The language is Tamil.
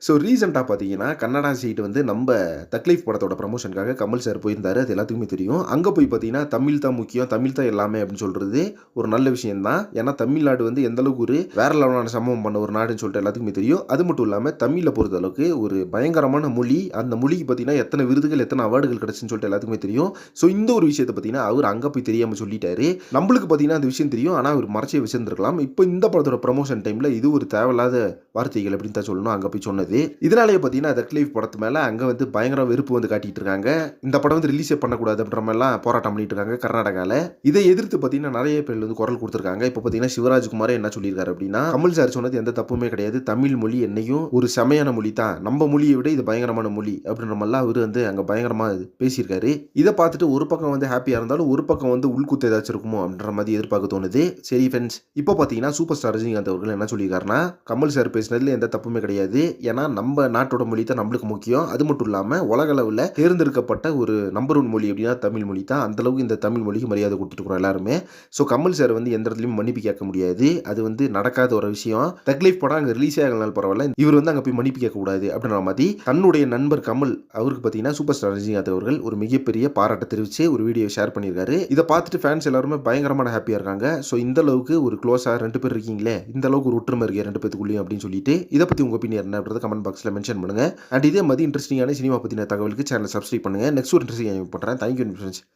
ஸோ ரீசென்ட்டா பார்த்தீங்கன்னா, கன்னடா சைடு வந்து நம்ப தக்லைஃப் படத்தோட ப்ரமோஷனுக்காக கமல் சார் போயிருந்தாரு. அது எல்லாத்துக்குமே தெரியும். அங்க போய் பார்த்தீங்கன்னா, தமிழ் தான் முக்கியம், தமிழ் தான் எல்லாமே அப்படின்னு சொல்றது ஒரு நல்ல விஷயம் தான். ஏன்னா, தமிழ்நாடு வந்து எந்த அளவுக்கு ஒரு வேற லெவலான சம்பவம் பண்ண ஒரு நாடுன்னு சொல்லிட்டு எல்லாத்துக்குமே தெரியும். அது மட்டும் இல்லாம தமிழ பொறுத்த அளவுக்கு ஒரு பயங்கரமான மொழி. அந்த மொழிக்கு பார்த்தீங்கன்னா, எத்தன விருதுகள், எத்தன அவார்டுகள் கிடைச்சுன்னு சொல்லிட்டு எல்லாத்துக்குமே தெரியும். ஸோ இந்த ஒரு விஷயத்த பார்த்தீங்கன்னா, அவரு அங்க போய் தெரியாம சொல்லிட்டாரு. நம்பளுக்கு பார்த்தீங்கன்னா, அந்த விஷயம் தெரியும். ஆனா, அவரு மறைச்சே வச்சிருந்திருக்கலாம். இப்ப இந்த படத்தோட ப்ரமோஷன் டைம்ல இது ஒரு தேவையில்லாத வார்த்தைகள் அப்படின்னு தான் சொல்லணும். அங்க போய் சொன்னது. இதனாலேயே பார்த்தீங்கன்னா, தக்லைஃப் படத்து மேல அங்க வந்து பயங்கர வெறுப்பு வந்து காட்டிட்டு இருக்காங்க. இந்த படம் வந்து ரிலீஸே பண்ணக்கூடாது அப்படின்ற மாரிலாம் போராட்டம் பண்ணிட்டு இருக்காங்க கர்நாடகால. இதை எதிர்த்து பார்த்தீங்கன்னா, நெறைய பேர் வந்து குரல் குடுத்திருக்காங்க. இப்ப பார்த்தீங்கன்னா, சிவராஜ்குமாரே என்ன சொல்லியிருக்காரு அப்படின்னா, கமல் சார் சொன்னது எந்த தப்புமே கிடையாது. தமிழ் மொழி என்னையும் ஒரு செமையான மொழி தான். நம்ம மொழிய விட இது பயங்கரமான மொழி அப்படின்ற மாரிலாம் அவரு வந்து அங்க பயங்கரமா பேசியிருக்காரு. இத பார்த்துட்டு ஒரு பக்கம் வந்து ஹேப்பியா இருந்தாலும், ஒரு பக்கம் வந்து உள்குத்து ஏதாச்சும் இருக்குமோ அப்படின்ற மாரி எதிர்பார்க்க தோணுது. சரி ஃபிரெண்ட்ஸ், இப்போ பார்த்தீங்கன்னா, சூப்பர் ஸ்டார் ரஜினிகாந்த் அவர்கள் என்ன சொல்லியிருக்காருன்னா, கமல் சார் பேசினதுல எந்த தப்புமே கிடையாது. ஏன்னா நம்ம நாட்டோட மொழி தான் நம்மளுக்கு முக்கியம். அது மட்டும் இல்லாம உலக அளவுல தேர்ந்தெடுக்கப்பட்ட ஒரு நம்பர் 1 மொழி அப்படின்னா தமிழ் மொழி தான். அந்த அளவுக்கு இந்த தமிழ் மொழிக்கு மரியாதை குடுத்துட்டு இருக்கிறோம் எல்லாருமே. ஸோ கமல் சார் வந்து எந்த இடத்துலயும் மன்னிப்பு கேட்க முடியாது. அது வந்து நடக்காத ஒரு விஷயம். தக்லைஃப் படம் அங்க ரிலீஸே ஆகலனாலும் பரவாயில்ல. இவர் வந்து அங்க போய் மன்னிப்பு கேட்கக்கூடாது அப்படின்ற மாரி தன்னுடைய நண்பர் கமல் அவருக்கு பார்த்தீங்கன்னா, சூப்பர் ஸ்டார் ரஜினிகாந்த் அவர்கள் ஒரு மிகப்பெரிய பாராட்ட தெரிவிச்சு ஒரு வீடியோ ஷேர் பண்ணியிருக்காரு. இத பார்த்துட்டு ஃபேன்ஸ் எல்லாருமே பயங்கரமான ஹேப்பியா இருக்காங்க. ஸோ இந்த அளவுக்கு ஒரு க்ளோஸா 2 பேர் இருக்கீங்களே, இந்த அளவுக்கு ஒரு ஒற்றுமை இருக்கே 2 பேத்துக்குள்ளயும் அப்படின்னு சொல்லிட்டு, இத பத்தி உங்க ஒப்பீனியன் என்னன்றத கமெண்ட் பாக்ஸ்ல மென்ஷன் பண்ணுங்க. அண்ட் இதே மாதிரி இன்ட்ரெஸ்டிங்கான சினிமா பத்தின தகவலுக்கு சேனலை சப்ஸ்கிரைப் பண்ணுங்க. நெக்ஸ்ட் ஒரு இன்ட்ரெஸ்டிங் பண்றேன். Thank you friends.